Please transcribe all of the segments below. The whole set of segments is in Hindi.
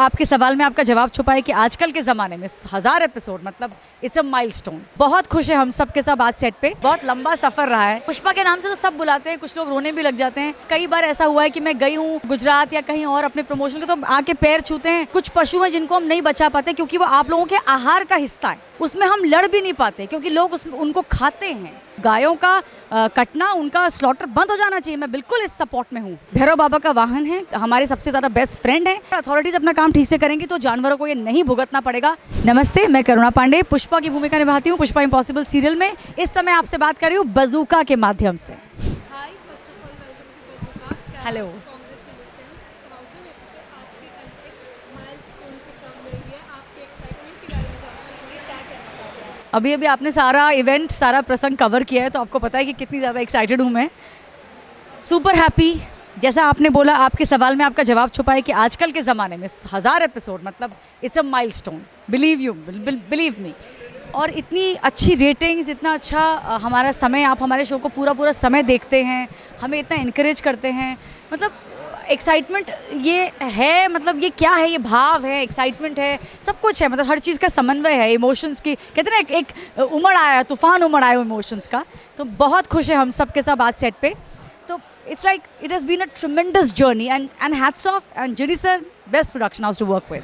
आपके सवाल में आपका जवाब छुपा है कि आजकल के ज़माने में 1000 एपिसोड मतलब इट्स अ माइलस्टोन। बहुत खुश है हम सब के सब आज सेट पे। बहुत लंबा सफ़र रहा है। पुष्पा के नाम से तो सब बुलाते हैं, कुछ लोग रोने भी लग जाते हैं। कई बार ऐसा हुआ है कि मैं गई हूँ गुजरात या कहीं और अपने प्रमोशन के, तो आके पैर छूते हैं। कुछ पशु हैं जिनको हम नहीं बचा पाते क्योंकि वो आप लोगों के आहार का हिस्सा है। उसमें हम लड़ भी नहीं पाते क्योंकि लोग उनको खाते हैं। गायों का कटना, उनका स्लॉटर बंद हो जाना चाहिए। मैं बिल्कुल इस सपोर्ट में हूँ। भैरव बाबा का वाहन है, हमारे सबसे ज़्यादा बेस्ट फ्रेंड है। अथॉरिटीज अपना काम ठीक से करेंगी तो जानवरों को ये नहीं भुगतना पड़ेगा। नमस्ते, मैं करुणा पांडे पुष्पा की भूमिका निभाती हूँ पुष्पा इम्पॉसिबल सीरियल में। इस समय आपसे बात कर रही हूँ बज़ूका के माध्यम से। हेलो। अभी अभी आपने सारा इवेंट, सारा प्रसंग कवर किया है तो आपको पता है कि कितनी ज़्यादा एक्साइटेड हूँ मैं। Super happy. जैसा आपने बोला, आपके सवाल में आपका जवाब छुपा है कि आजकल के ज़माने में 1000 एपिसोड मतलब it's a milestone. Believe me. और इतनी अच्छी रेटिंग्स, इतना अच्छा हमारा समय, आप हमारे शो को पूरा समय देखते हैं, हमें इतना इनकरेज करते हैं। मतलब एक्साइटमेंट ये है, मतलब ये क्या है, ये भाव है, एक्साइटमेंट है, सब कुछ है। मतलब हर चीज़ का समन्वय है। इमोशंस की कहते हैं ना, एक उमड़ आया, तूफान उमड़ आया इमोशंस का। तो बहुत खुश है हम सब के सब आज सेट पे। तो it's like it has been a tremendous journey and hats off and जिरी sir, best production house to work with.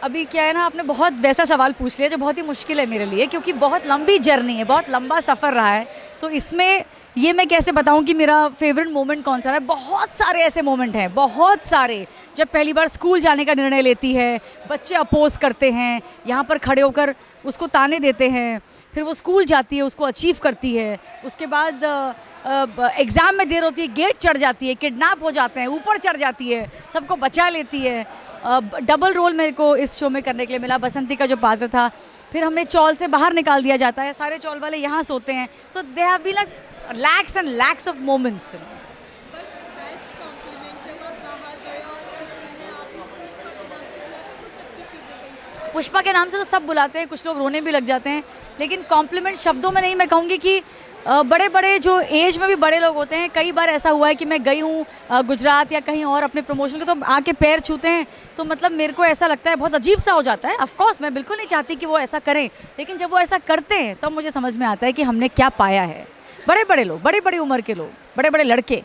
अभी क्या है ना, आपने बहुत वैसा सवाल पूछ लिया जो बहुत ही मुश्किल है मेरे लिए, क्योंकि बहुत लंबी जर्नी है, बहुत लंबा सफ़र रहा है। तो इसमें ये मैं कैसे बताऊं कि मेरा फेवरेट मोमेंट कौन सा है। बहुत सारे ऐसे मोमेंट हैं, बहुत सारे। जब पहली बार स्कूल जाने का निर्णय लेती है, बच्चे अपोज करते हैं, यहाँ पर खड़े होकर उसको ताने देते हैं, फिर वो स्कूल जाती है, उसको अचीव करती है। उसके बाद एग्ज़ाम में देर होती है, गेट चढ़ जाती है, किडनैप हो जाते हैं, ऊपर चढ़ जाती है, सबको बचा लेती है। डबल रोल मेरे को इस शो में करने के लिए मिला। बसंती का जो पात्र था, फिर हमें चौल से बाहर निकाल दिया जाता है, सारे चौल वाले यहाँ सोते हैं। So they have been lakhs and lakhs of moments. Pushpa के नाम से तो सब बुलाते हैं, कुछ लोग रोने भी लग जाते हैं। लेकिन कॉम्प्लीमेंट शब्दों में नहीं, मैं कहूँगी कि बड़े बड़े जो एज में भी बड़े लोग होते हैं। कई बार ऐसा हुआ है कि मैं गई हूँ गुजरात या कहीं और अपने प्रमोशन के, तो आके पैर छूते हैं। तो मतलब मेरे को ऐसा लगता है, बहुत अजीब सा हो जाता है। ऑफ कोर्स मैं बिल्कुल नहीं चाहती कि वो ऐसा करें, लेकिन जब वो ऐसा करते हैं तब मुझे समझ में आता है कि हमने क्या पाया है। बड़े बड़े लोग, बड़ी बड़ी उम्र के लोग, बड़े बड़े लड़के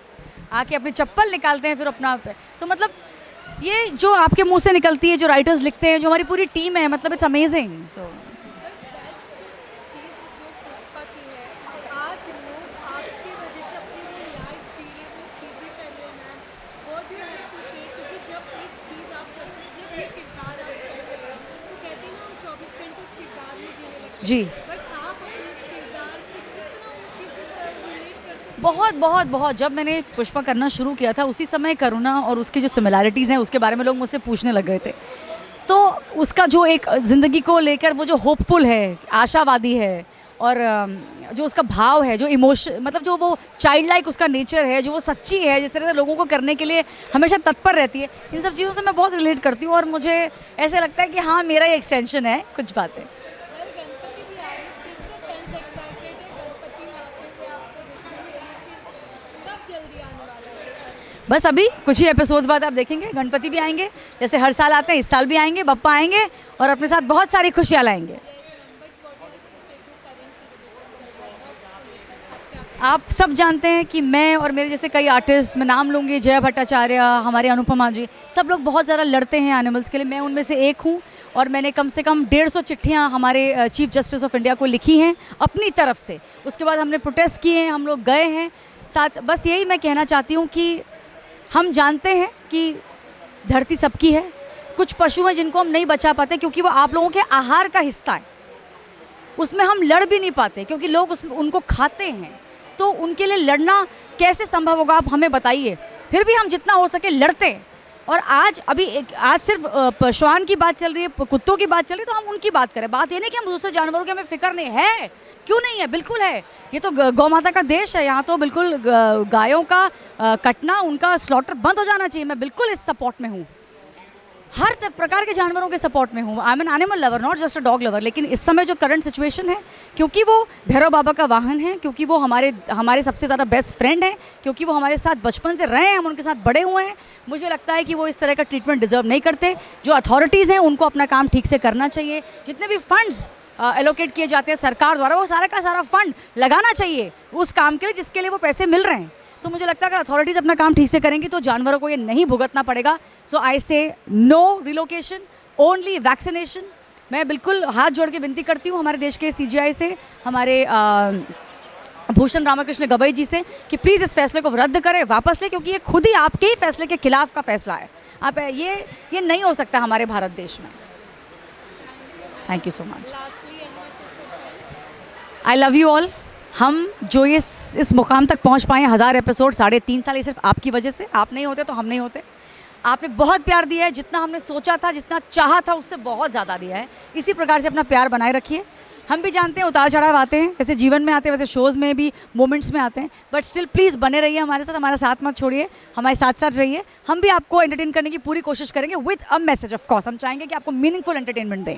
आके अपनी चप्पल निकालते हैं, फिर अपना। तो मतलब ये जो आपके मुँह से निकलती है, जो राइटर्स लिखते हैं, जो हमारी पूरी टीम है, मतलब इट्स अमेजिंग। सो जी, बहुत। जब मैंने पुष्पा करना शुरू किया था, उसी समय करुणा और उसकी जो सिमिलैरिटीज़ हैं उसके बारे में लोग मुझसे पूछने लग गए थे। तो उसका जो एक ज़िंदगी को लेकर वो जो होपफुल है, आशावादी है, और जो उसका भाव है, जो इमोशन, मतलब जो वो चाइल्ड लाइक उसका नेचर है, जो वो सच्ची है, जिस तरह से लोगों को करने के लिए हमेशा तत्पर रहती है, इन सब चीज़ों से मैं बहुत रिलेट करती हूँ। और मुझे ऐसे लगता है कि हाँ, मेरा ही एक्सटेंशन है कुछ बातें। बस अभी कुछ ही एपिसोड्स बाद आप देखेंगे, गणपति भी आएंगे, जैसे हर साल आते हैं, इस साल भी आएंगे, बप्पा आएंगे और अपने साथ बहुत सारी खुशियाँ लाएंगे। आप सब जानते हैं कि मैं और मेरे जैसे कई आर्टिस्ट, मैं नाम लूँगी, जया भट्टाचार्य, हमारे अनुपमा जी, सब लोग बहुत ज़्यादा लड़ते हैं एनिमल्स के लिए। मैं उनमें से एक हूँ और मैंने कम से कम 150 चिट्ठियाँ हमारे चीफ जस्टिस ऑफ इंडिया को लिखी हैं अपनी तरफ से। उसके बाद हमने प्रोटेस्ट किए हैं, हम लोग गए हैं साथ। बस यही मैं कहना चाहती हूँ कि हम जानते हैं कि धरती सबकी है। कुछ पशु हैं जिनको हम नहीं बचा पाते क्योंकि वो आप लोगों के आहार का हिस्सा है। उसमें हम लड़ भी नहीं पाते क्योंकि लोग उनको खाते हैं। तो उनके लिए लड़ना कैसे संभव होगा, आप हमें बताइए। फिर भी हम जितना हो सके लड़ते हैं। और आज सिर्फ श्वान की बात चल रही है, कुत्तों की बात चल रही है, तो हम उनकी बात करें। बात ये नहीं कि हम दूसरे जानवरों की हमें फिक्र नहीं है। क्यों नहीं है, बिल्कुल है। ये तो गौ माता का देश है, यहाँ तो बिल्कुल गायों का कटना, उनका स्लॉटर बंद हो जाना चाहिए। मैं बिल्कुल इस सपोर्ट में हूँ। हर प्रकार के जानवरों के सपोर्ट में हूँ। I am an animal lover, not just a dog lover. लेकिन इस समय जो करंट सिचुएशन है, क्योंकि वो भैरव बाबा का वाहन है, क्योंकि वो हमारे सबसे ज़्यादा बेस्ट फ्रेंड हैं, क्योंकि वो हमारे साथ बचपन से रहे हैं, हम उनके साथ बड़े हुए हैं, मुझे लगता है कि वो इस तरह का ट्रीटमेंट डिजर्व नहीं करते। जो अथॉरिटीज़ हैं उनको अपना काम ठीक से करना चाहिए। जितने भी फंड्स एलोकेट किए जाते हैं सरकार द्वारा, वो सारा का सारा फंड लगाना चाहिए उस काम के लिए जिसके लिए वो पैसे मिल रहे हैं। तो मुझे लगता है अगर अथॉरिटीज़ अपना काम ठीक से करेंगी तो जानवरों को ये नहीं भुगतना पड़ेगा। सो आई से नो रिलोकेशन, ओनली वैक्सीनेशन। मैं बिल्कुल हाथ जोड़ के विनती करती हूँ हमारे देश के CGI से, हमारे भूषण रामकृष्ण गवई जी से, कि प्लीज़ इस फैसले को रद्द करें, वापस लें, क्योंकि ये खुद ही आपके ही फैसले के खिलाफ का फैसला है। आप ये नहीं हो सकता हमारे भारत देश में। Thank you so much. I love you all. हम जो इस मुकाम तक पहुंच पाए हैं, 1000 एपिसोड, 3.5 साल, ये सिर्फ आपकी वजह से। आप नहीं होते तो हम नहीं होते। आपने बहुत प्यार दिया है, जितना हमने सोचा था, जितना चाहा था, उससे बहुत ज़्यादा दिया है। इसी प्रकार से अपना प्यार बनाए रखिए। हम भी जानते हैं उतार चढ़ाव आते हैं, जैसे जीवन में आते हैं वैसे शोज़ में भी मोमेंट्स में आते हैं, बट स्टिल प्लीज़ बने रहिए हमारे साथ, हमारा साथ मत छोड़िए, हमारे साथ साथ रहिए। हम भी आपको एंटरटेन करने की पूरी कोशिश करेंगे with a message. Of course हम चाहेंगे कि आपको मीनिंगफुल एंटरटेनमेंट दें।